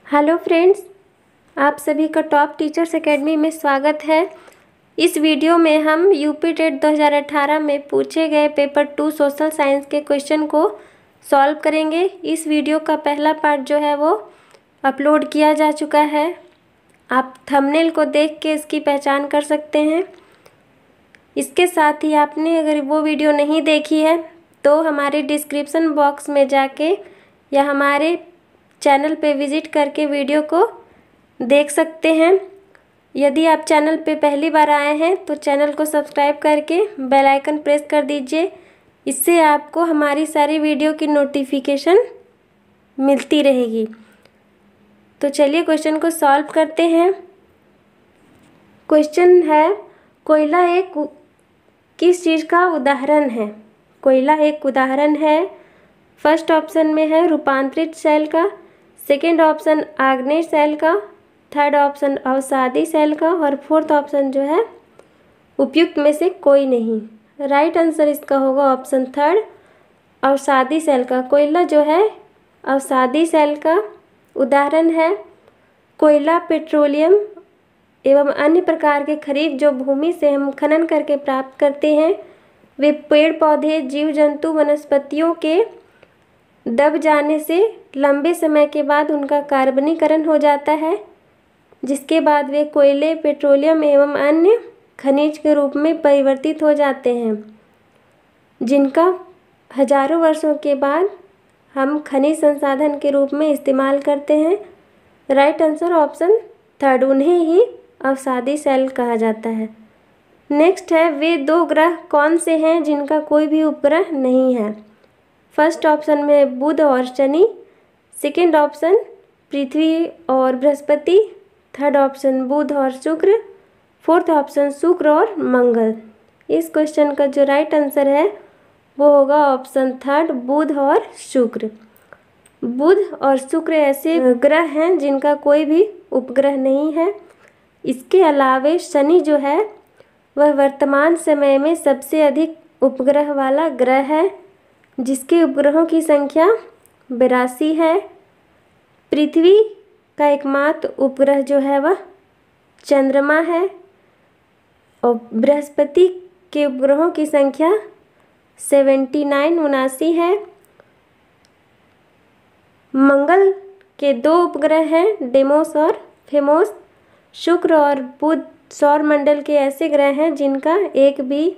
Hello friends, आप सभी का टॉप टीचर्स एकेडमी में स्वागत है। इस वीडियो में हम यूपी टेट 2018 में पूछे गए पेपर 2 सोशल साइंस के क्वेश्चन को सॉल्व करेंगे। इस वीडियो का पहला पार्ट जो है वो अपलोड किया जा चुका है। आप थंबनेल को देख के इसकी पहचान कर सकते हैं। इसके साथ ही आपने अगर वो वीडियो नहीं देखी है तो हमारे डिस्क्रिप्शन बॉक्स में जाके या हमारे चैनल पे विज़िट करके वीडियो को देख सकते हैं। यदि आप चैनल पे पहली बार आए हैं तो चैनल को सब्सक्राइब करके बेल आइकन प्रेस कर दीजिए। इससे आपको हमारी सारी वीडियो की नोटिफिकेशन मिलती रहेगी। तो चलिए क्वेश्चन को सॉल्व करते हैं। क्वेश्चन है, कोयला एक किस चीज़ का उदाहरण है? कोयला एक उदाहरण है। फर्स्ट ऑप्शन में है रूपांतरित सेल का, सेकेंड ऑप्शन आग्नेय सेल का, थर्ड ऑप्शन अवसादी सेल का और फोर्थ ऑप्शन जो है उपयुक्त में से कोई नहीं। राइट आंसर इसका होगा ऑप्शन थर्ड, अवसादी सेल का। कोयला जो है अवसादी सेल का उदाहरण है। कोयला पेट्रोलियम एवं अन्य प्रकार के खनिज जो भूमि से हम खनन करके प्राप्त करते हैं, वे पेड़ पौधे, जीव जंतु, वनस्पतियों के दब जाने से लंबे समय के बाद उनका कार्बनीकरण हो जाता है, जिसके बाद वे कोयले, पेट्रोलियम एवं अन्य खनिज के रूप में परिवर्तित हो जाते हैं, जिनका हजारों वर्षों के बाद हम खनिज संसाधन के रूप में इस्तेमाल करते हैं। राइट आंसर ऑप्शन थर्ड, उन्हें ही अवसादी सेल कहा जाता है। नेक्स्ट है, वे दो ग्रह कौन से हैं जिनका कोई भी उपग्रह नहीं है? फर्स्ट ऑप्शन में बुध और शनि, सेकेंड ऑप्शन पृथ्वी और बृहस्पति, थर्ड ऑप्शन बुध और शुक्र, फोर्थ ऑप्शन शुक्र और मंगल। इस क्वेश्चन का जो राइट आंसर है वो होगा ऑप्शन थर्ड, बुध और शुक्र। बुध और शुक्र ऐसे ग्रह हैं जिनका कोई भी उपग्रह नहीं है। इसके अलावे शनि जो है वह वर्तमान समय में सबसे अधिक उपग्रह वाला ग्रह है, जिसके उपग्रहों की संख्या 82 है। पृथ्वी का एकमात्र उपग्रह जो है वह चंद्रमा है और बृहस्पति के उपग्रहों की संख्या 79 है। मंगल के दो उपग्रह हैं, डेमोस और फेमोस। शुक्र और बुध सौर मंडल के ऐसे ग्रह हैं जिनका एक भी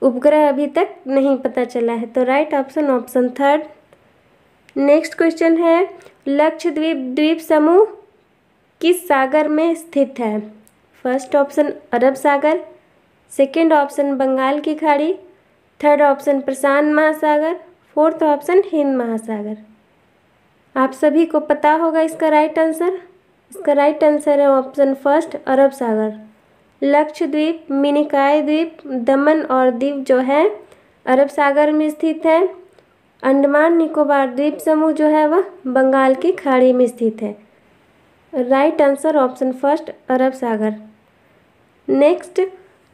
उपग्रह अभी तक नहीं पता चला है। तो right option option third. Next question है, लक्षद्वीप द्वीप समूह किस सागर में स्थित है? फर्स्ट ऑप्शन अरब सागर, सेकेंड ऑप्शन बंगाल की खाड़ी, थर्ड ऑप्शन प्रशांत महासागर, फोर्थ ऑप्शन हिंद महासागर। आप सभी को पता होगा इसका राइट आंसर। इसका राइट आंसर है ऑप्शन फर्स्ट, अरब सागर। लक्षद्वीप, मिनिकॉय द्वीप, दमन और दीव जो है अरब सागर में स्थित है। अंडमान निकोबार द्वीप समूह जो है वह बंगाल की खाड़ी में स्थित है। राइट आंसर ऑप्शन फर्स्ट, अरब सागर। नेक्स्ट,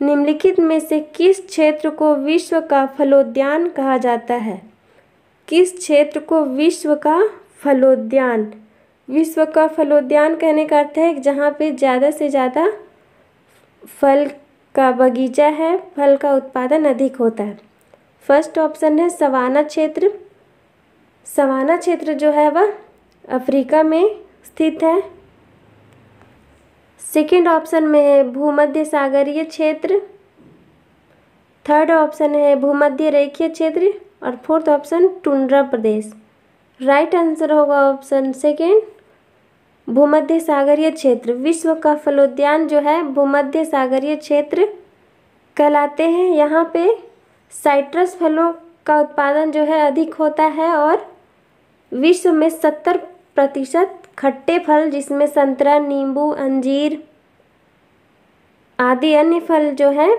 निम्नलिखित में से किस क्षेत्र को विश्व का फलोद्यान कहा जाता है? किस क्षेत्र को विश्व का फलोद्यान? विश्व का फलोद्यान कहने का अर्थ है जहाँ पे ज़्यादा से ज़्यादा फल का बगीचा है, फल का उत्पादन अधिक होता है। फर्स्ट ऑप्शन है सवाना क्षेत्र। सवाना क्षेत्र जो है वह अफ्रीका में स्थित है। सेकेंड ऑप्शन में है भूमध्य सागरीय क्षेत्र, थर्ड ऑप्शन है भूमध्य रेखीय क्षेत्र और फोर्थ ऑप्शन टुंड्रा प्रदेश। राइट आंसर होगा ऑप्शन सेकेंड, भूमध्य सागरीय क्षेत्र। विश्व का फलोद्यान जो है भूमध्य सागरीय क्षेत्र कहलाते हैं। यहाँ पे साइट्रस फलों का उत्पादन जो है अधिक होता है और विश्व में 70% खट्टे फल, जिसमें संतरा, नींबू, अंजीर आदि अन्य फल जो है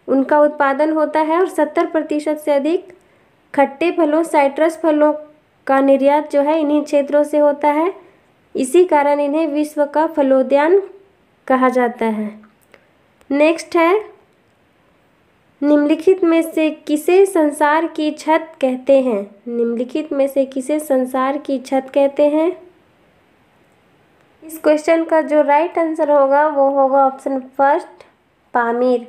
उनका उत्पादन होता है और 70% से अधिक खट्टे फलों, साइट्रस फलों का निर्यात जो है इन्हीं क्षेत्रों से होता है। इसी कारण इन्हें विश्व का फलोद्यान कहा जाता है। नेक्स्ट है, निम्नलिखित में से किसे संसार की छत कहते हैं? निम्नलिखित में से किसे संसार की छत कहते हैं? इस क्वेश्चन का जो राइट आंसर होगा वो होगा ऑप्शन फर्स्ट, पामीर।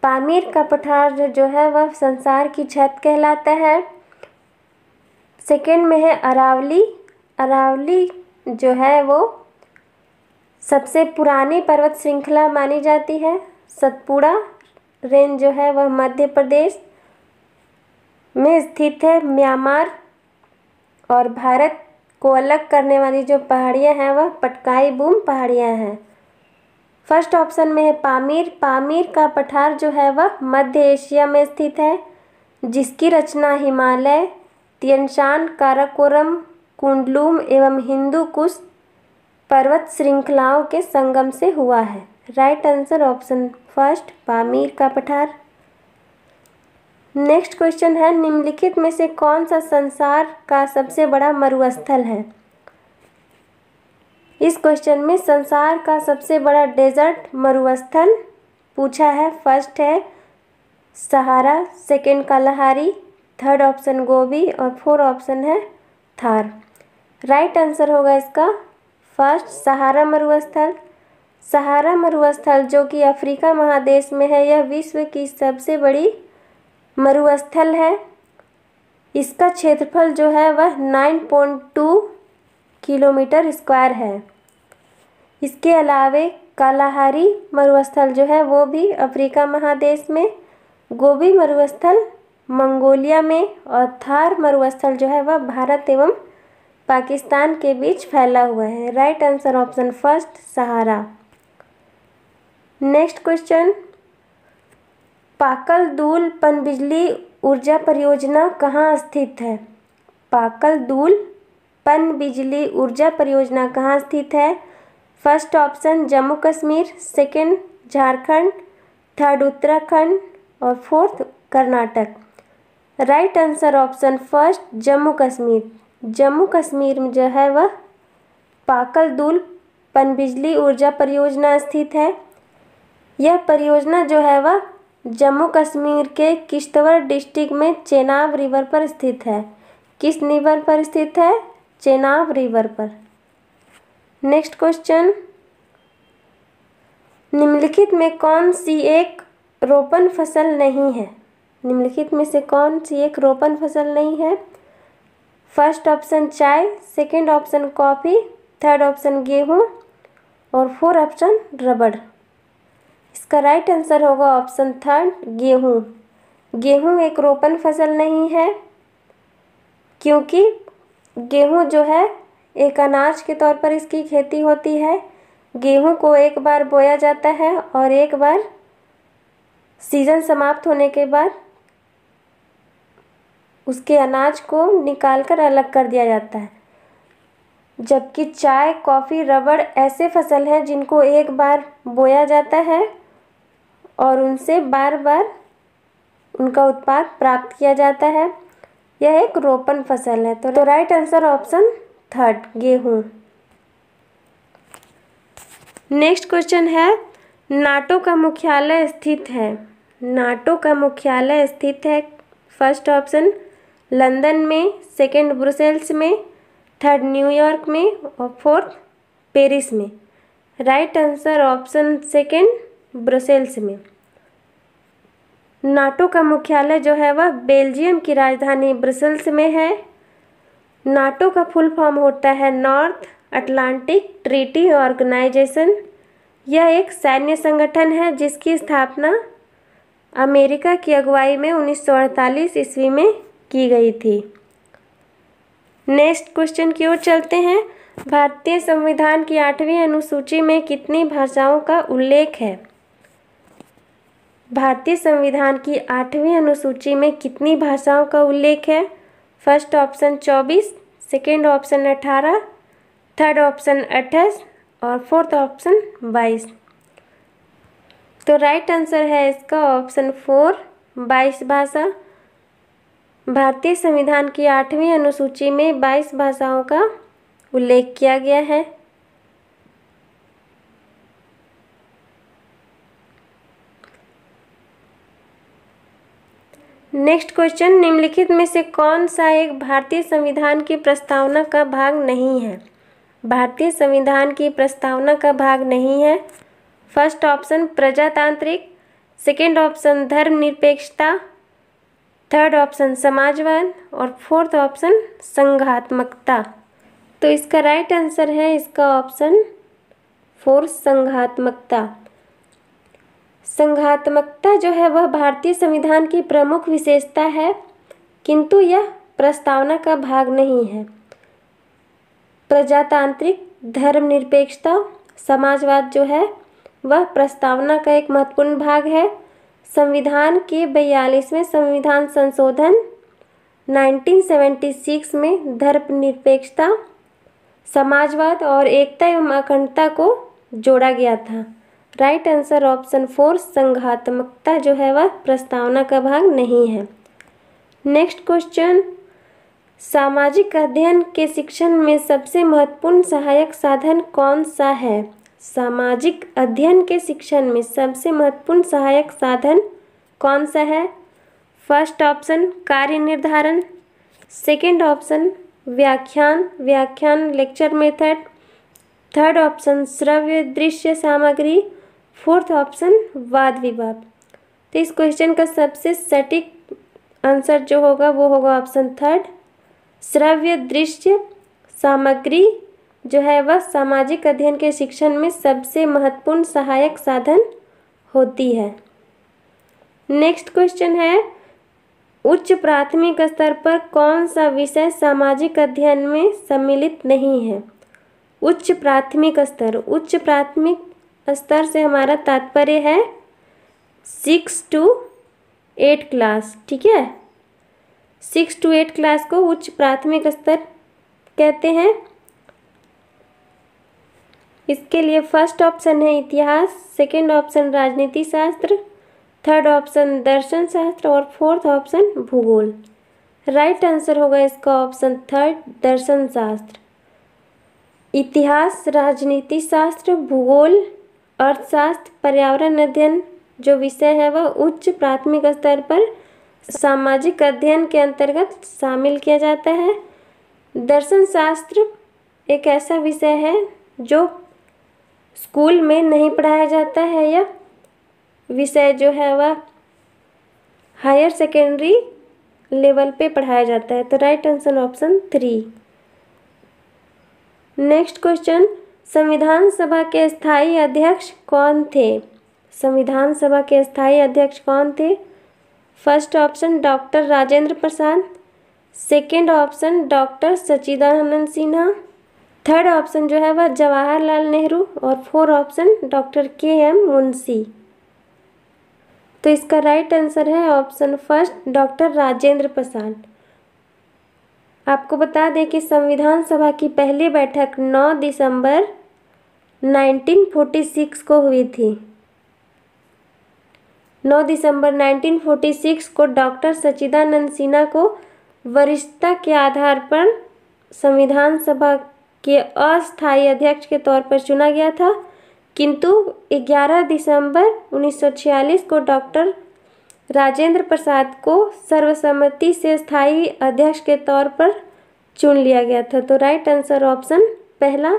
पामीर का पठार जो है वह संसार की छत कहलाता है। सेकंड में है अरावली। अरावली जो है वो सबसे पुरानी पर्वत श्रृंखला मानी जाती है। सतपुड़ा रेंज जो है वह मध्य प्रदेश में स्थित है। म्यांमार और भारत को अलग करने वाली जो पहाड़ियाँ हैं वह पटकाई बूम पहाड़ियाँ हैं। फर्स्ट ऑप्शन में है पामीर। पामीर का पठार जो है वह मध्य एशिया में स्थित है, जिसकी रचना हिमालय, तियनशान, काराकोरम, कुंडलुम एवं हिंदू कुश पर्वत श्रृंखलाओं के संगम से हुआ है। Right answer option first, Pamir का पठार। नेक्स्ट क्वेश्चन है, निम्नलिखित में से कौन सा संसार का सबसे बड़ा मरुस्थल है? इस क्वेश्चन में संसार का सबसे बड़ा डेजर्ट मरुस्थल पूछा है। फर्स्ट है सहारा, सेकंड कालाहारी, थर्ड ऑप्शन गोबी और फोर्थ ऑप्शन है थार। राइट आंसर होगा इसका फर्स्ट, सहारा मरुस्थल। सहारा मरुस्थल जो कि अफ्रीका महादेश में है, यह विश्व की सबसे बड़ी मरुस्थल है। इसका क्षेत्रफल जो है वह 9.2 किलोमीटर स्क्वायर है। इसके अलावे कालाहारी मरुस्थल जो है वो भी अफ्रीका महादेश में, गोबी मरुस्थल मंगोलिया में और थार मरुस्थल जो है वह भारत एवं पाकिस्तान के बीच फैला हुआ है। राइट आंसर ऑप्शन फर्स्ट, सहारा। नेक्स्ट क्वेश्चन, पाकल दूल पनबिजली ऊर्जा परियोजना कहाँ स्थित है? पाकल दूल पनबिजली ऊर्जा परियोजना कहाँ स्थित है? First option Jammu Kashmir, second Jharkhand, third Uttarakhand और fourth Karnataka. Right answer option first, Jammu Kashmir. Jammu Kashmir में जो है वह पाकल दूल पनबिजली ऊर्जा परियोजना स्थित है। यह परियोजना जो है वह जम्मू कश्मीर के किश्तवाड़ डिस्ट्रिक्ट में चेनाब रिवर पर स्थित है। किस रिवर पर स्थित है? चेनाब रिवर पर। नेक्स्ट क्वेश्चन, निम्नलिखित में कौन सी एक रोपण फसल नहीं है? निम्नलिखित में से कौन सी एक रोपण फसल नहीं है? फर्स्ट ऑप्शन चाय, second option coffee, third option गेहूँ और फोर्थ ऑप्शन रबड़। इसका राइट आंसर होगा ऑप्शन थर्ड, गेहूँ। गेहूँ एक रोपण फसल नहीं है, क्योंकि गेहूँ जो है एक अनाज के तौर पर इसकी खेती होती है। गेहूँ को एक बार बोया जाता है और एक बार सीजन समाप्त होने के बाद उसके अनाज को निकालकर अलग कर दिया जाता है। जबकि चाय, कॉफ़ी, रबड़ ऐसे फसल हैं जिनको एक बार बोया जाता है और उनसे बार बार उनका उत्पाद प्राप्त किया जाता है। यह एक रोपण फसल है। तो राइट आंसर ऑप्शन थर्ड, गेहूँ। नेक्स्ट क्वेश्चन है, नाटो का मुख्यालय स्थित है? नाटो का मुख्यालय स्थित है फर्स्ट ऑप्शन लंदन में, सेकंड ब्रुसेल्स में, थर्ड न्यूयॉर्क में और फोर्थ पेरिस में। Right answer option second, Brussels में। नाटो का मुख्यालय जो है वह बेल्जियम की राजधानी ब्रुसेल्स में है। नाटो का फुल फॉर्म होता है नॉर्थ अटलांटिक ट्रीटी ऑर्गेनाइजेशन। यह एक सैन्य संगठन है जिसकी स्थापना अमेरिका की अगुवाई में 1948 ईस्वी में की गई थी। नेक्स्ट क्वेश्चन की ओर चलते हैं। भारतीय संविधान की 8वीं अनुसूची में कितनी भाषाओं का उल्लेख है? भारतीय संविधान की 8वीं अनुसूची में कितनी भाषाओं का उल्लेख है? First option 24, second option 18, third option 28 और फोर्थ ऑप्शन 22। तो राइट आंसर है इसका ऑप्शन 4, 22 भाषा। भारतीय संविधान की 8वीं अनुसूची में 22 भाषाओं का उल्लेख किया गया है। नेक्स्ट क्वेश्चन, निम्नलिखित में से कौन सा एक भारतीय संविधान की प्रस्तावना का भाग नहीं है? भारतीय संविधान की प्रस्तावना का भाग नहीं है? फर्स्ट ऑप्शन प्रजातांत्रिक, सेकेंड ऑप्शन धर्मनिरपेक्षता, थर्ड ऑप्शन समाजवाद और फोर्थ ऑप्शन संघात्मकता। तो इसका राइट आंसर है इसका ऑप्शन 4 संघात्मकता। संघात्मकता जो है वह भारतीय संविधान की प्रमुख विशेषता है, किंतु यह प्रस्तावना का भाग नहीं है। प्रजातांत्रिक, धर्मनिरपेक्षता, समाजवाद जो है वह प्रस्तावना का एक महत्वपूर्ण भाग है। संविधान के 42वें संविधान संशोधन 1976 में धर्मनिरपेक्षता, समाजवाद और एकता एवं अखंडता को जोड़ा गया था। राइट आंसर ऑप्शन 4 संघात्मकता जो है वह प्रस्तावना का भाग नहीं है। नेक्स्ट क्वेश्चन, सामाजिक अध्ययन के शिक्षण में सबसे महत्वपूर्ण सहायक साधन कौन सा है? सामाजिक अध्ययन के शिक्षण में सबसे महत्वपूर्ण सहायक साधन कौन सा है? फर्स्ट ऑप्शन कार्य निर्धारण, सेकेंड ऑप्शन व्याख्यान लेक्चर मेथड, थर्ड ऑप्शन श्रव्य दृश्य सामग्री, फोर्थ ऑप्शन वाद विवाद। तो इस क्वेश्चन का सबसे सटीक आंसर जो होगा वो होगा ऑप्शन थर्ड, श्रव्य दृश्य सामग्री जो है वह सामाजिक अध्ययन के शिक्षण में सबसे महत्वपूर्ण सहायक साधन होती है। नेक्स्ट क्वेश्चन है, उच्च प्राथमिक स्तर पर कौन सा विषय सामाजिक अध्ययन में सम्मिलित नहीं है? उच्च प्राथमिक स्तर से हमारा तात्पर्य है 6 to 8 क्लास, ठीक है। 6 to 8 क्लास को उच्च प्राथमिक स्तर कहते हैं। इसके लिए फर्स्ट ऑप्शन है इतिहास, सेकंड ऑप्शन राजनीति शास्त्र, थर्ड ऑप्शन दर्शन शास्त्र और फोर्थ ऑप्शन भूगोल। राइट आंसर होगा इसका ऑप्शन थर्ड, दर्शन शास्त्र। इतिहास, राजनीति शास्त्र, भूगोल, अर्थशास्त्र, पर्यावरण अध्ययन जो विषय है वह उच्च प्राथमिक स्तर पर सामाजिक अध्ययन के अंतर्गत शामिल किया जाता है। दर्शन शास्त्र एक ऐसा विषय है जो स्कूल में नहीं पढ़ाया जाता है, यह विषय जो है वह हायर सेकेंडरी लेवल पे पढ़ाया जाता है। तो right answer option 3। Next question, संविधान सभा के स्थायी अध्यक्ष कौन थे? संविधान सभा के स्थायी अध्यक्ष कौन थे? First option doctor Rajendra Prasad, second option doctor सच्चिदानंद सिन्हा, थर्ड ऑप्शन जो है वह जवाहरलाल नेहरू और fourth option doctor KM Munshi. तो इसका राइट आंसर है option first doctor Rajendra Prasad. आपको बता दें कि संविधान सभा की पहली बैठक 9 दिसंबर 1946 को हुई थी। 9 दिसंबर 1946 को डॉक्टर सच्चिदानंद सिन्हा को वरिष्ठता के आधार पर संविधान सभा के अस्थायी अध्यक्ष के तौर पर चुना गया था, किंतु 11 दिसंबर 1946 को डॉक्टर राजेंद्र प्रसाद को सर्वसम्मति से स्थायी अध्यक्ष के तौर पर चुन लिया गया था। तो राइट आंसर ऑप्शन पहला।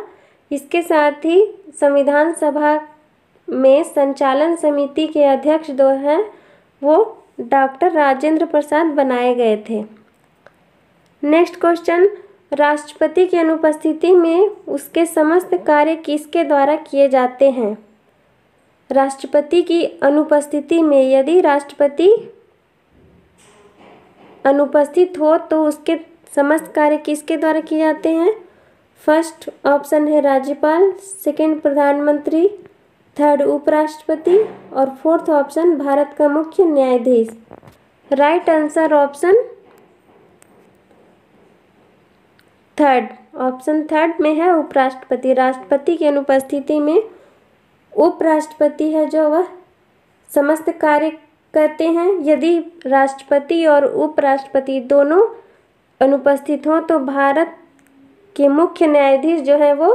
इसके साथ ही संविधान सभा में संचालन समिति के अध्यक्ष जो हैं वो डॉक्टर राजेंद्र प्रसाद बनाए गए थे। नेक्स्ट क्वेश्चन, राष्ट्रपति की अनुपस्थिति में उसके समस्त कार्य किसके द्वारा किए जाते हैं? राष्ट्रपति की अनुपस्थिति में यदि राष्ट्रपति अनुपस्थित हो तो उसके समस्त कार्य किसके द्वारा किए जाते हैं? फर्स्ट ऑप्शन है राज्यपाल, सेकंड प्रधानमंत्री, थर्ड उपराष्ट्रपति और फोर्थ ऑप्शन भारत का मुख्य न्यायाधीश। Right answer option third, option third में है उपराष्ट्रपति। राष्ट्रपति की अनुपस्थिति में उपराष्ट्रपति है जो वह समस्त कार्य करते हैं। यदि राष्ट्रपति और उपराष्ट्रपति दोनों अनुपस्थित हों तो भारत के मुख्य न्यायाधीश जो है वो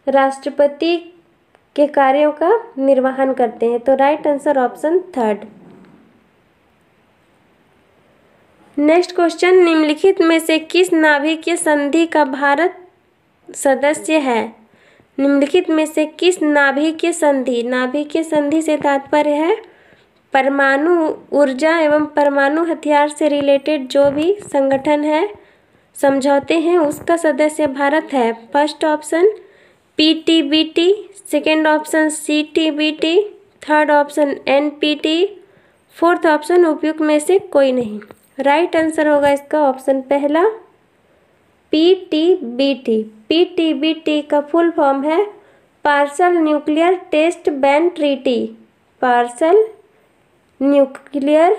राष्ट्रपति के कार्यों का निर्वहन करते हैं। तो right answer option third. Next question, निम्नलिखित में से किस नाभिकीय संधि का भारत सदस्य है? निम्नलिखित में से किस नाभिकीय संधि से तात्पर्य है परमाणु ऊर्जा एवं परमाणु हथियार से रिलेटेड जो भी संगठन है, समझौते हैं, उसका सदस्य भारत है। First option PTBT, second option CTBT, third option NPT, fourth option उपयुक्त में से कोई नहीं। राइट आंसर होगा इसका ऑप्शन पहला पीटीबीटी। पीटीबीटी का फुल फॉर्म है partial nuclear test ban treaty. Partial nuclear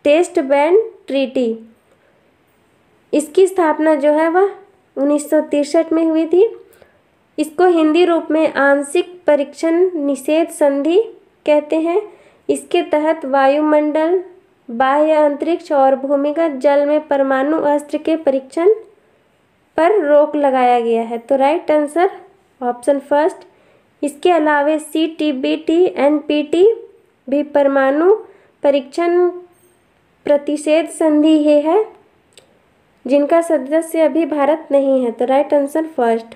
test ban treaty. इसकी स्थापना जो है वह 1963 में हुई थी। इसको हिंदी रूप में आंशिक परीक्षण निषेध संधि कहते हैं। इसके तहत वायुमंडल, बाह्य अंतरिक्ष और भूमिगत जल में परमाणु अस्त्र के परीक्षण पर रोक लगाया गया है। तो राइट आंसर ऑप्शन फर्स्ट। इसके अलावा सीटीबीटी, एनपीटी भी परमाणु परीक्षण प्रतिषेध संधि ही है जिनका सदस्य अभी भारत नहीं है। तो right answer first.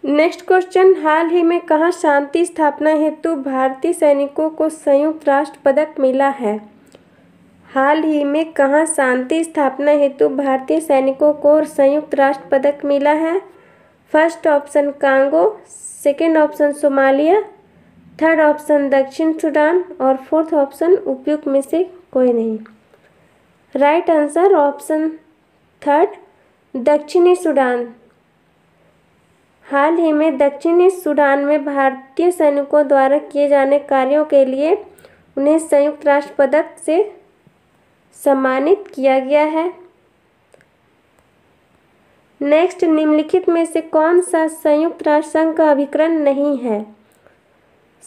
Next question, हाल ही में कहाँ शांति स्थापना हेतु भारतीय सैनिकों को संयुक्त राष्ट्र पदक मिला है? हाल ही में कहाँ शांति स्थापना हेतु भारतीय सैनिकों को संयुक्त राष्ट्र पदक मिला है? First option Congo, second option Somalia, third option दक्षिण सूडान और फोर्थ ऑप्शन उपयुक्त में से कोई नहीं। राइट आंसर ऑप्शन थर्ड दक्षिणी सूडान। हाल ही में दक्षिणी सूडान में भारतीय सैनिकों द्वारा किए जाने कार्यों के लिए उन्हें संयुक्त राष्ट्र पदक से सम्मानित किया गया है। नेक्स्ट, निम्नलिखित में से कौन सा संयुक्त राष्ट्र संघ का अभिकरण नहीं है?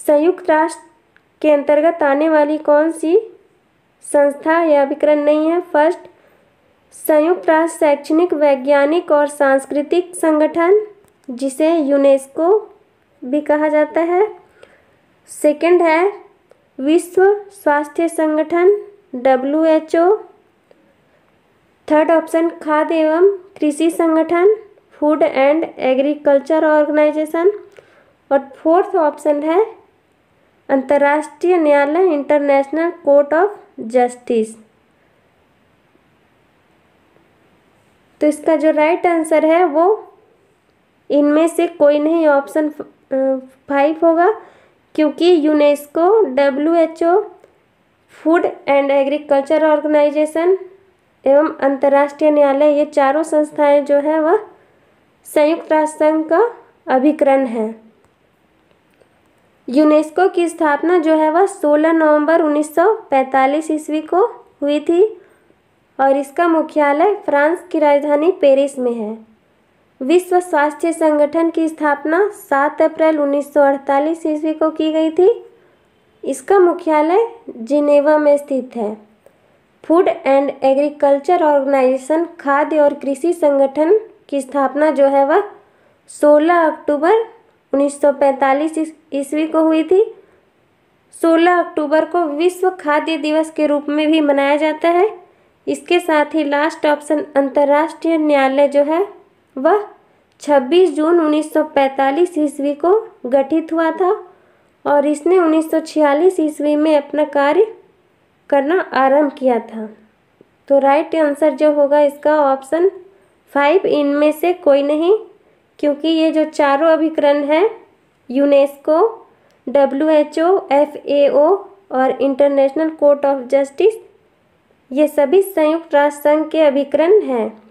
संयुक्त राष्ट्र के अंतर्गत आने वाली कौन सी संस्था या अभिकरण नहीं है? फर्स्ट, संयुक्त राष्ट्र शैक्षणिक, वैज्ञानिक और सांस्कृतिक संगठन जिसे यूनेस्को भी कहा जाता है। सेकंड है विश्व स्वास्थ्य संगठन WHO। थर्ड ऑप्शन खाद्य एवं कृषि संगठन फूड एंड एग्रीकल्चर ऑर्गेनाइजेशन और फोर्थ ऑप्शन है अंतर्राष्ट्रीय न्यायालय इंटरनेशनल कोर्ट ऑफ जस्टिस। तो इसका जो राइट आंसर है वो इनमें से कोई नहीं, ऑप्शन 5 होगा, क्योंकि UNESCO, WHO, food and agriculture organisation एवं अंतर्राष्ट्रीय न्यायालय ये चारों संस्थाएं जो है वह संयुक्त राष्ट्र संघ का अभिकरण है। यूनेस्को की स्थापना जो है वह 16 नवंबर 1945 ईस्वी को हुई थी और इसका मुख्यालय फ्रांस की राजधानी पेरिस में है। विश्व स्वास्थ्य संगठन की स्थापना 7 अप्रैल 1948 ईस्वी को की गई थी। इसका मुख्यालय जिनेवा में स्थित है। फूड एंड एग्रीकल्चर ऑर्गेनाइजेशन खाद्य और कृषि संगठन की स्थापना जो है वह 16 अक्टूबर 1945 ईस्वी को हुई थी। 16 अक्टूबर को विश्व खाद्य दिवस के रूप में भी मनाया जाता है। इसके साथ ही लास्ट ऑप्शन अंतर्राष्ट्रीय न्यायालय जो है वह 26 जून 1945 ईस्वी को गठित हुआ था और इसने 1946 ईस्वी में अपना कार्य करना आरंभ किया था। तो राइट आंसर जो होगा इसका ऑप्शन 5, इनमें से कोई नहीं, क्योंकि ये जो चारों अभिकरण हैं यूनेस्को, WHO, FAO और इंटरनेशनल कोर्ट ऑफ जस्टिस ये सभी संयुक्त राष्ट्र संघ के अभिकरण हैं।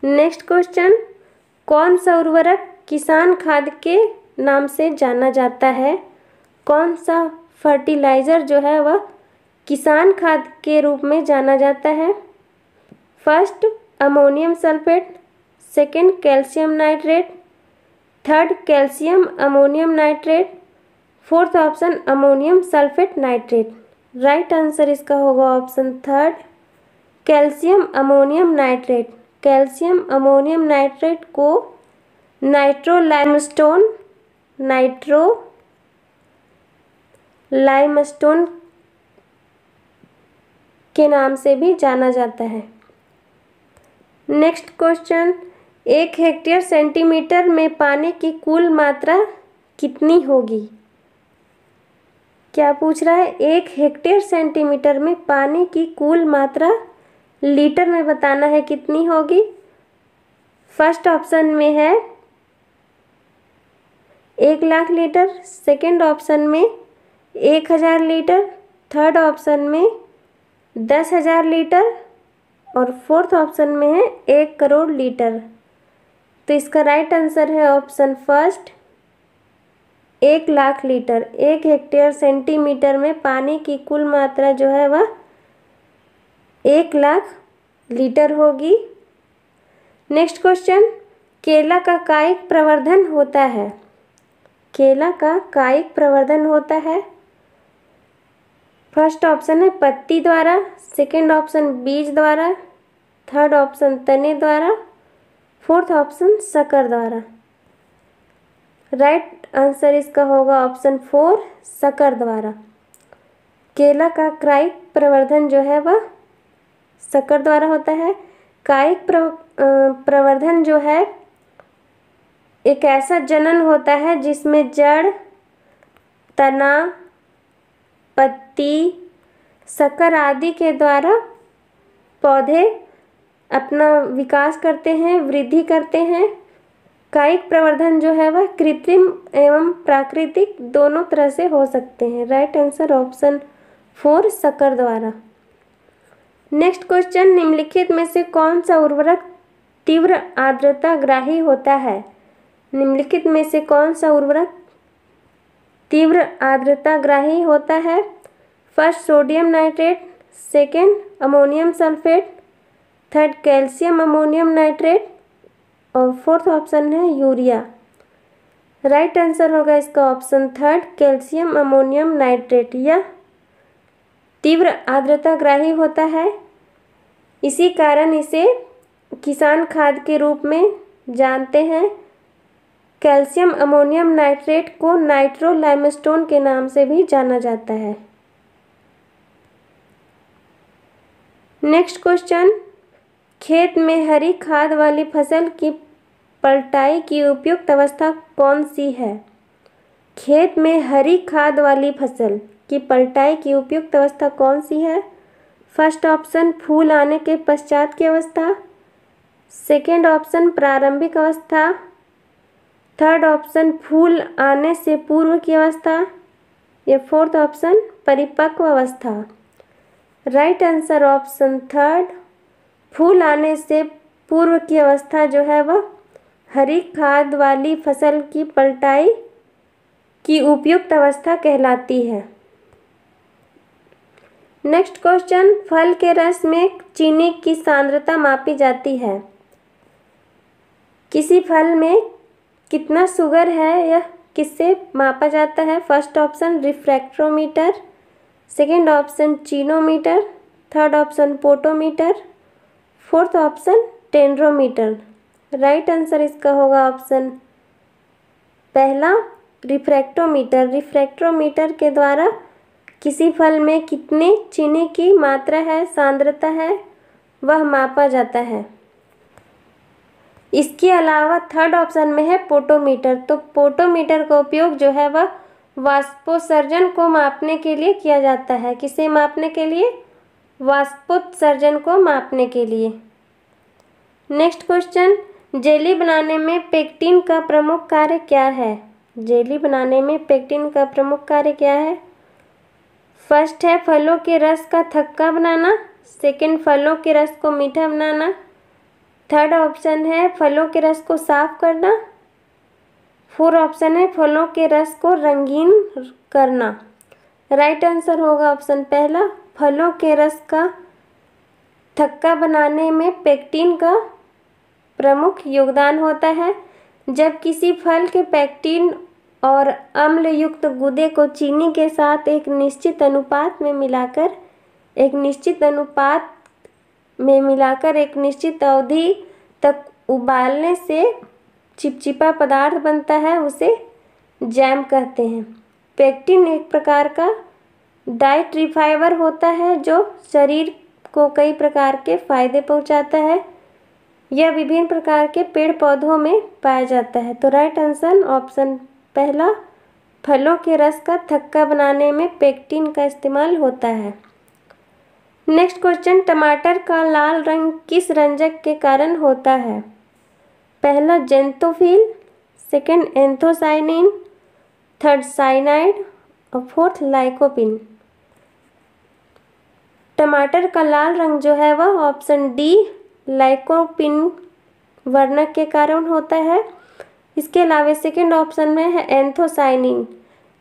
नेक्स्ट क्वेश्चन, कौन सा उर्वरक किसान खाद के नाम से जाना जाता है? कौन सा फर्टिलाइज़र जो है वह किसान खाद के रूप में जाना जाता है? First ammonium sulphate, second calcium nitrate, third calcium ammonium nitrate, fourth option ammonium sulphate nitrate. Right answer इसका होगा option third calcium ammonium nitrate. Calcium ammonium nitrate को नाइट्रो लाइमस्टोन के नाम से भी जाना जाता है। नेक्स्ट क्वेश्चन, 1 हेक्टेयर सेंटीमीटर में पानी की कुल मात्रा कितनी होगी? क्या पूछ रहा है? 1 हेक्टेयर सेंटीमीटर में पानी की कुल मात्रा लीटर में बताना है कितनी होगी। फर्स्ट ऑप्शन में है 1 लाख लीटर, सेकंड ऑप्शन में 1000 लीटर, थर्ड ऑप्शन में 10,000 लीटर और फोर्थ ऑप्शन में है 1 करोड़ लीटर। तो इसका राइट आंसर है option first, 1 lakh litre. 1 hectare centimetre में पानी की कुल मात्रा जो है वह 1 लाख लीटर होगी। नेक्स्ट क्वेश्चन, केला का कायिक प्रवर्धन होता है। केला का कायिक प्रवर्धन होता है। फर्स्ट ऑप्शन है पत्ती द्वारा, सेकंड ऑप्शन बीज द्वारा, थर्ड ऑप्शन तने द्वारा, फोर्थ ऑप्शन शक्कर द्वारा। राइट आंसर इसका होगा ऑप्शन 4, शक्कर द्वारा। केला का कायिक प्रवर्धन जो है वह शक्कर द्वारा होता है। कायिक प्रवर्धन जो है एक ऐसा जनन होता है जिसमें जड़, तना, पत्ती, शक्कर आदि के द्वारा पौधे अपना विकास करते हैं, वृद्धि करते हैं। कायिक प्रवर्धन जो है वह कृत्रिम एवं प्राकृतिक दोनों तरह से हो सकते हैं। राइट आंसर ऑप्शन 4, शक्कर द्वारा। नेक्स्ट क्वेश्चन, निम्नलिखित में से कौन सा उर्वरक तीव्र आर्द्रता ग्राही होता है? निम्नलिखित में से कौन सा उर्वरक तीव्र आर्द्रता ग्राही होता है? First sodium nitrate, second ammonium sulphate, third calcium ammonium nitrate और फोर्थ ऑप्शन है यूरिया। राइट आंसर होगा इसका option third, calcium ammonium nitrate. यह तीव्र आर्द्रता ग्राही होता है, इसी कारण इसे किसान खाद के रूप में जानते हैं। कैल्शियम अमोनियम नाइट्रेट को नाइट्रो लाइमस्टोन के नाम से भी जाना जाता है। नेक्स्ट क्वेश्चन, खेत में हरी खाद वाली फसल की पलटाई की उपयुक्त अवस्था कौन सी है? खेत में हरी खाद वाली फसल की पलटाई की उपयुक्त अवस्था कौन सी है? फर्स्ट ऑप्शन फूल आने के पश्चात की अवस्था, सेकेंड ऑप्शन प्रारंभिक अवस्था, थर्ड ऑप्शन फूल आने से पूर्व की अवस्था या फोर्थ ऑप्शन परिपक्व अवस्था। राइट आंसर ऑप्शन थर्ड, फूल आने से पूर्व की अवस्था जो है वह हरी खाद वाली फसल की पलटाई की उपयुक्त अवस्था कहलाती है। नेक्स्ट क्वेश्चन, फल के रस में चीनी की सांद्रता मापी जाती है। किसी फल में कितना शुगर है यह किससे मापा जाता है? First option refractometer, second option चीनोमीटर, third option potometer, fourth option dendrometer. Right answer इसका होगा ऑप्शन पहला, रिफ्रैक्टोमीटर। रिफ्रैक्टोमीटर के द्वारा किसी फल में कितनी चीनी की मात्रा है, सांद्रता है, वह मापा जाता है। इसके अलावा थर्ड ऑप्शन में है पोटोमीटर। तो पोटोमीटर का उपयोग जो है वह वाष्पोत्सर्जन को मापने के लिए किया जाता है। किसे मापने के लिए? वाष्पोत्सर्जन को मापने के लिए। नेक्स्ट क्वेश्चन, जेली बनाने में पेक्टिन का प्रमुख कार्य क्या है? जेली बनाने में पेक्टिन का प्रमुख कार्य क्या है? फर्स्ट है फलों के रस का थक्का बनाना, सेकंड फलों के रस को मीठा बनाना, थर्ड ऑप्शन है फलों के रस को साफ करना, फोर्थ ऑप्शन है फलों के रस को रंगीन करना। राइट आंसर होगा ऑप्शन पहला, फलों के रस का थक्का बनाने में पेक्टिन का प्रमुख योगदान होता है। जब किसी फल के पेक्टिन और अम्ल युक्त गुदे को चीनी के साथ एक निश्चित अनुपात में मिलाकर एक निश्चित अवधि तक उबालने से चिपचिपा पदार्थ बनता है, उसे जैम कहते हैं। पेक्टिन एक प्रकार का डाइटरी फाइबर होता है जो शरीर को कई प्रकार के फायदे पहुंचाता है। यह विभिन्न प्रकार के पेड़ पौधों में पाया जाता है। तो राइट आंसर ऑप्शन पहला, फलों के रस का थक्का बनाने में पेक्टिन का इस्तेमाल होता है। नेक्स्ट क्वेश्चन, टमाटर का लाल रंग किस रंजक के कारण होता है? पहला xanthophyll, second anthocyanin, third cyanide और फोर्थ लाइकोपिन। टमाटर का लाल रंग जो है वह ऑप्शन डी लाइकोपिन वर्णक के कारण होता है। इसके अलावा सेकंड ऑप्शन में है एंथोसाइनिन।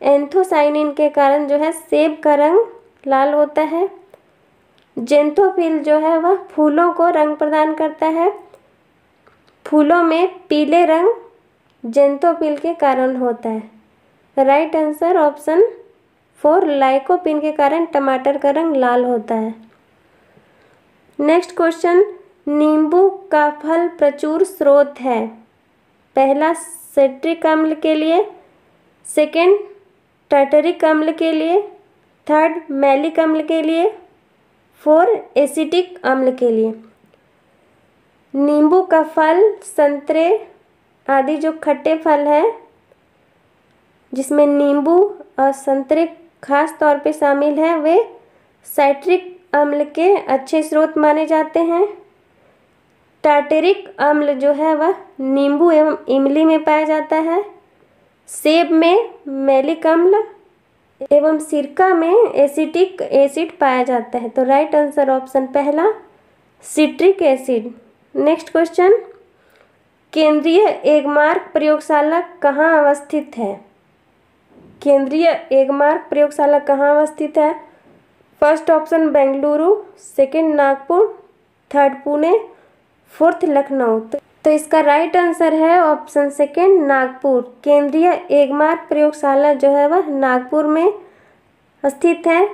एंथोसाइनिन के कारण जो है सेब का रंग लाल होता है। जेंथोफिल जो है वह फूलों को रंग प्रदान करता है। फूलों में पीले रंग जेंथोफिल के कारण होता है। राइट आंसर ऑप्शन 4 लाइकोपिन के कारण टमाटर का रंग लाल होता है। नेक्स्ट क्वेश्चन, नींबू का फल प्रचुर स्रोत है। पहला सिट्रिक अम्ल के लिए, सेकंड टार्टरिक अम्ल के लिए, थर्ड मैलिक अम्ल के लिए, फोर्थ एसिटिक अम्ल के लिए। नींबू का फल, संतरे आदि जो खट्टे फल है जिसमें नींबू और संतरे खास तौर पे शामिल है, वे साइट्रिक अम्ल के अच्छे स्रोत माने जाते हैं। टार्टेरिक अम्ल जो है वह नींबू एवं इमली में पाया जाता है। सेब में मैलिक अम्ल एवं सिरका में एसिटिक एसिड पाया जाता है। तो राइट आंसर ऑप्शन पहला सिट्रिक एसिड। नेक्स्ट क्वेश्चन, केंद्रीय एगमार्क प्रयोगशाला कहाँ अवस्थित है? केंद्रीय एगमार्क प्रयोगशाला कहाँ अवस्थित है? First option Bengaluru, second Nagpur, third Pune, fourth Lucknow. तो इसका राइट आंसर है ऑप्शन सेकंड नागपुर। केंद्रीय एगमार्क प्रयोगशाला जो है वह नागपुर में स्थित है।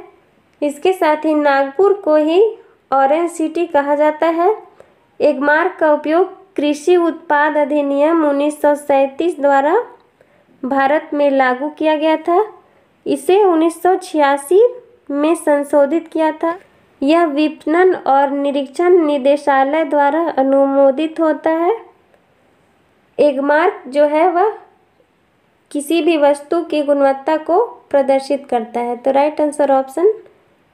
इसके साथ ही नागपुर को ही ऑरेंज सिटी कहा जाता है। एगमार्क का उपयोग कृषि उत्पाद अधिनियम 1937 द्वारा भारत में लागू किया गया था। इसे 1986 में संशोधित किया था। यह विपणन और निरीक्षण निदेशालय द्वारा अनुमोदित होता है। एगमार्क जो है वह किसी भी वस्तु की गुणवत्ता को प्रदर्शित करता है। तो right answer option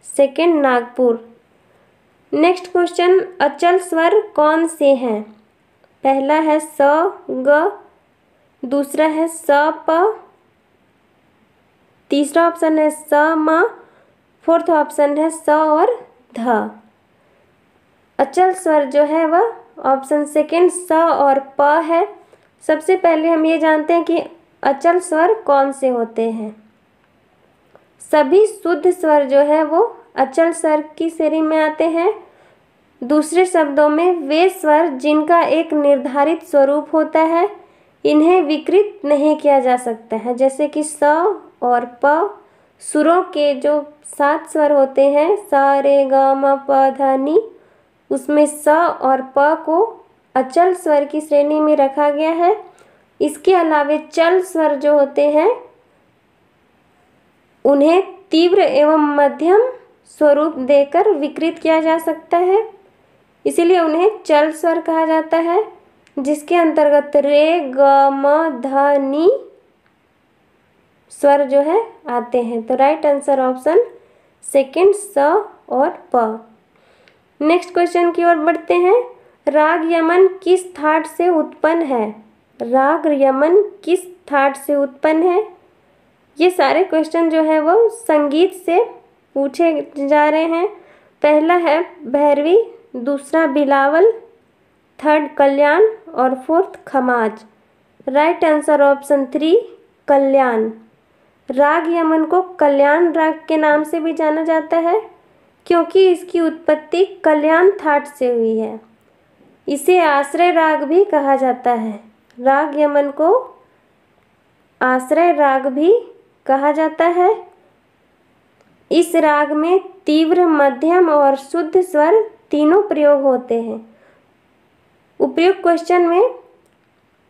second Nagpur. Next question, अचल स्वर कौन से हैं? पहला है स ग, दूसरा है स प, तीसरा ऑप्शन है स म, फोर्थ ऑप्शन है स और ध। अचल स्वर जो है वह ऑप्शन सेकंड स और प है। सबसे पहले हम ये जानते हैं कि अचल स्वर कौन से होते हैं। सभी शुद्ध स्वर जो है वो अचल स्वर की श्रेणी में आते हैं। दूसरे शब्दों में वे स्वर जिनका एक निर्धारित स्वरूप होता है, इन्हें विकृत नहीं किया जा सकता है। जैसे कि स और प, सुरों के जो 7 स्वर होते हैं स रे ग म प ध नि, उसमें स और प को अचल स्वर की श्रेणी में रखा गया है। इसके अलावा चल स्वर जो होते हैं उन्हें तीव्र एवं मध्यम स्वरूप देकर विकृत किया जा सकता है, इसीलिए उन्हें चल स्वर कहा जाता है, जिसके अंतर्गत रे ग म ध नि स्वर जो है आते हैं। तो राइट आंसर ऑप्शन सेकंड स और प। नेक्स्ट क्वेश्चन की ओर बढ़ते हैं। राग यमन किस थाट से उत्पन्न है? राग यमन किस थाट से उत्पन्न है? ये सारे क्वेश्चन जो है वो संगीत से पूछे जा रहे हैं। पहला है भैरवी, दूसरा बिलावल, थर्ड कल्याण और fourth Khamaj. Right answer option 3 कल्याण। राग यमन को कल्याण राग के नाम से भी जाना जाता है क्योंकि इसकी उत्पत्ति कल्याण थाट से हुई है। इसे आश्रय राग भी कहा जाता है। राग यमन को आश्रय राग भी कहा जाता है। इस राग में तीव्र, मध्यम और शुद्ध स्वर तीनों प्रयोग होते हैं। उपयुक्त क्वेश्चन में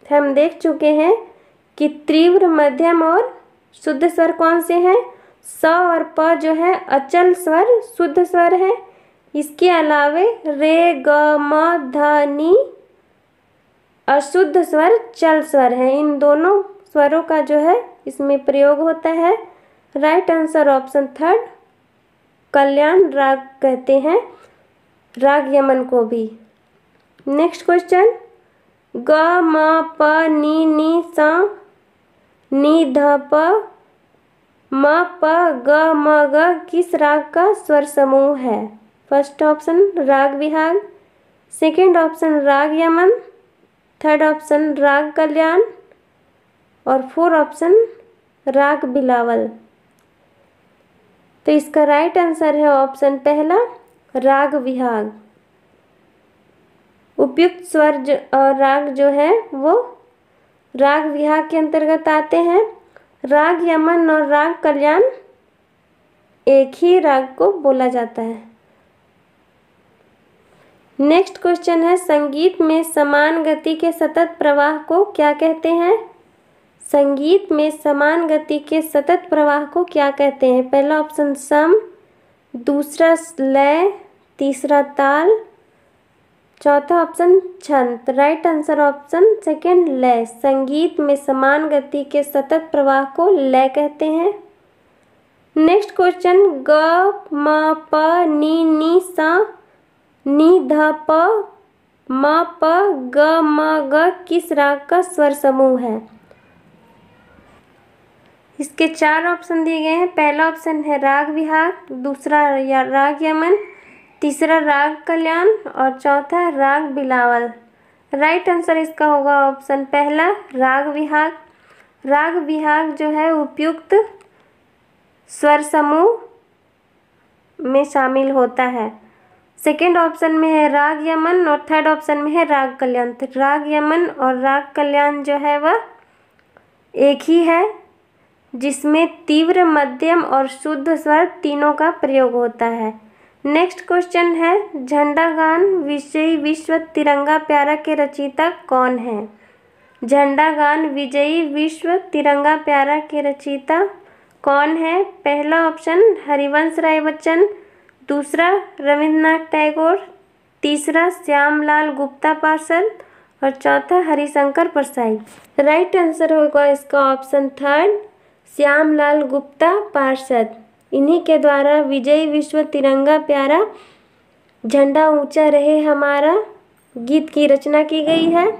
हम देख चुके हैं कि तीव्र, मध्यम और शुद्ध स्वर कौन से हैं। स और प जो है अचल स्वर, शुद्ध स्वर है। इसके अलावे रे ग म ध नि अशुद्ध स्वर चल स्वर है। इन दोनों स्वरों का जो है इसमें प्रयोग होता है। राइट आंसर ऑप्शन थर्ड, कल्याण राग कहते हैं राग यमन को भी। नेक्स्ट क्वेश्चन, ग म प नी सा नी ध प म प ग म ग किस राग का स्वर समूह है? फर्स्ट ऑप्शन राग विहाग, सेकेंड ऑप्शन राग यमन, थर्ड ऑप्शन राग कल्याण और फोर्थ ऑप्शन राग बिलावल। तो इसका राइट आंसर है ऑप्शन पहला, राग विहाग। उपयुक्त स्वर और राग जो है वो राग विहाग के अंतर्गत आते हैं। राग यमन और राग कल्याण एक ही राग को बोला जाता है। नेक्स्ट क्वेश्चन है, संगीत में समान गति के सतत प्रवाह को क्या कहते हैं? संगीत में समान गति के सतत प्रवाह को क्या कहते हैं? पहला ऑप्शन सम, दूसरा लय, तीसरा ताल, चौथा ऑप्शन छंद। राइट आंसर ऑप्शन सेकेंड, लय। संगीत में समान गति के सतत प्रवाह को लय कहते हैं। नेक्स्ट क्वेश्चन, ग म प नी सा नी ध प म प ग म ग किस राग का स्वर समूह है? इसके चार ऑप्शन दिए गए हैं। पहला ऑप्शन है राग विहाग, दूसरा राग यमन, तीसरा राग कल्याण और चौथा राग बिलावल। राइट आंसर इसका होगा ऑप्शन पहला, राग विहाग। राग विहाग जो है उपयुक्त स्वर समूह में शामिल होता है। सेकेंड ऑप्शन में है राग यमन और थर्ड ऑप्शन में है राग कल्याण। तो राग यमन और राग कल्याण जो है वह एक ही है, जिसमें तीव्र, मध्यम और शुद्ध स्वर तीनों का प्रयोग होता है। नेक्स्ट क्वेश्चन है, झंडा गान विजयी विश्व तिरंगा प्यारा के रचयिता कौन है? झंडा गान विजयी विश्व तिरंगा प्यारा के रचयिता कौन है? पहला ऑप्शन हरिवंश राय बच्चन, दूसरा रविंद्रनाथ टैगोर, तीसरा श्यामलाल गुप्ता पार्षद और चौथा हरिशंकर परसाई। राइट आंसर होगा इसका ऑप्शन थर्ड, श्यामलाल गुप्ता पार्षद। इन्हीं के द्वारा विजयी विश्व तिरंगा प्यारा झंडा ऊंचा रहे हमारा गीत की रचना की गई है।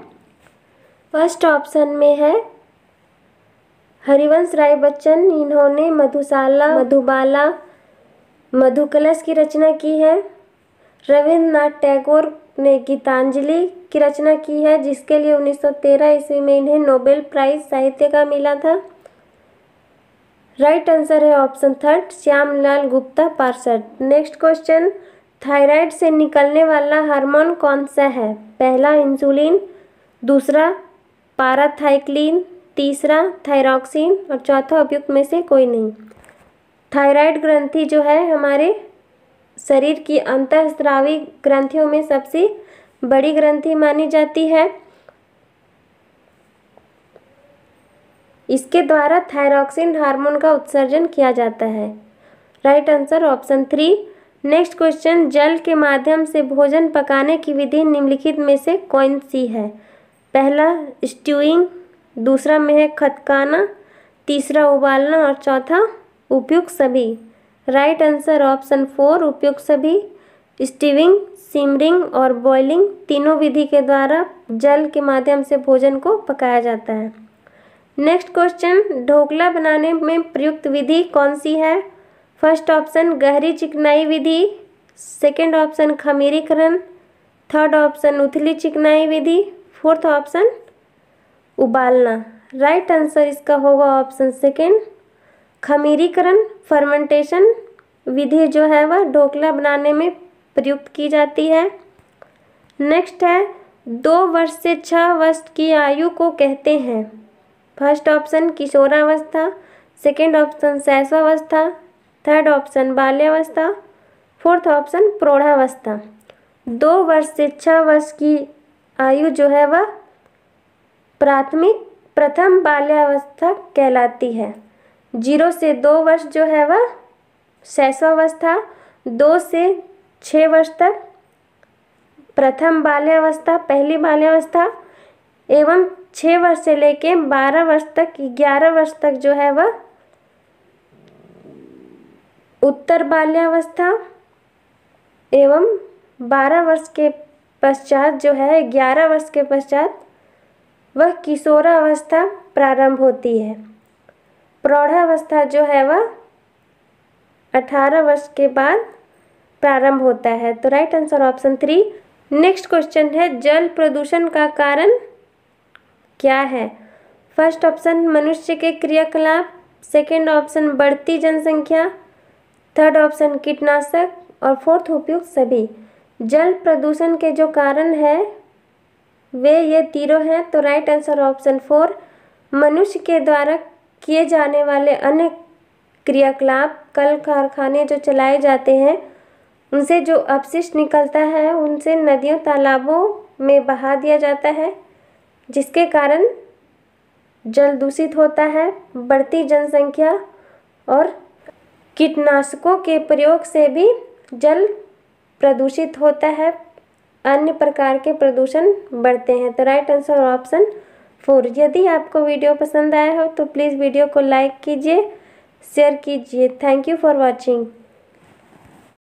फर्स्ट ऑप्शन में है हरिवंश राय बच्चन, इन्होंने मधुशाला, मधुबाला, मधुकलश की रचना की है। रविंद्रनाथ टैगोर ने गीतांजलि की रचना की है, जिसके लिए 1913 ईस्वी में इन्हें नोबेल प्राइज साहित्य का मिला था। राइट आंसर है ऑप्शन थर्ड, श्यामलाल गुप्ता पार्षद। नेक्स्ट क्वेश्चन, थायराइड से निकलने वाला हार्मोन कौन सा है? पहला इंसुलिन, दूसरा पाराथाइक्लिन, तीसरा थायरॉक्सिन और चौथा उपयुक्त में से कोई नहीं। थायराइड ग्रंथि जो है हमारे शरीर की अंतःस्रावी ग्रंथियों में सबसे बड़ी ग्रंथि मानी जाती है। इसके द्वारा थायरॉक्सिन हार्मोन का उत्सर्जन किया जाता है। Right answer option three. Next question, जल के माध्यम से भोजन पकाने की विधि निम्नलिखित में से कौन सी है? पहला स्ट्यूइंग, दूसरा में है खतकाना, तीसरा उबालना और चौथा उपयुक्त सभी। राइट आंसर ऑप्शन फोर, उपयुक्त सभी। स्टीविंग, सिमरिंग और बॉइलिंग तीनों विधि के द्वारा जल के माध्यम से भोजन को पकाया जाता है। नेक्स्ट क्वेश्चन, ढोकला बनाने में प्रयुक्त विधि कौन सी है? फर्स्ट ऑप्शन गहरी चिकनाई विधि, सेकेंड ऑप्शन खमीरीकरण, थर्ड ऑप्शन उथली चिकनाई विधि, फोर्थ ऑप्शन उबालना। राइट आंसर इसका होगा ऑप्शन सेकेंड, खमीरीकरण। फर्मेंटेशन विधि जो है वह ढोकला बनाने में प्रयुक्त की जाती है। नेक्स्ट है, 2 वर्ष से 6 वर्ष की आयु को कहते हैं। फर्स्ट ऑप्शन किशोरावस्था, सेकेंड ऑप्शन शैशवावस्था, थर्ड ऑप्शन बाल्यावस्था, फोर्थ ऑप्शन प्रौढ़ावस्था। 2 वर्ष से 6 वर्ष की आयु जो है वह प्रथम बाल्यावस्था कहलाती है। 0 से 2 वर्ष जो है वह शैशवावस्था, 2 से 6 वर्ष तक प्रथम बाल्यावस्था, पहली बाल्यावस्था, एवं 6 वर्ष से लेके 12 वर्ष तक 11 वर्ष तक जो है वह उत्तर बाल्यावस्था एवं 12 वर्ष के पश्चात जो है 11 वर्ष के पश्चात वह किशोरावस्था प्रारंभ होती है। प्रौढ़ावस्था जो है वह 18 वर्ष के बाद प्रारंभ होता है। तो right answer option 3। Next question है जल प्रदूषण का कारण क्या है? फर्स्ट ऑप्शन मनुष्य के क्रियाकलाप, सेकंड ऑप्शन बढ़ती जनसंख्या, थर्ड ऑप्शन कीटनाशक और फोर्थ उपयुक्त सभी। जल प्रदूषण के जो कारण है वे ये तीनों हैं। तो राइट आंसर ऑप्शन 4 मनुष्य के द्वारा किए जाने वाले अन्य क्रियाकलाप, कल कारखाने जो चलाए जाते हैं उनसे जो अपशिष्ट निकलता है उनसे नदियों तालाबों में बहा दिया जाता है, जिसके कारण जल दूषित होता है। बढ़ती जनसंख्या और कीटनाशकों के प्रयोग से भी जल प्रदूषित होता है, अन्य प्रकार के प्रदूषण बढ़ते हैं। तो राइट आंसर ऑप्शन 4। यदि आपको वीडियो पसंद आया हो तो प्लीज़ वीडियो को लाइक कीजिए, शेयर कीजिए। Thank you for watching.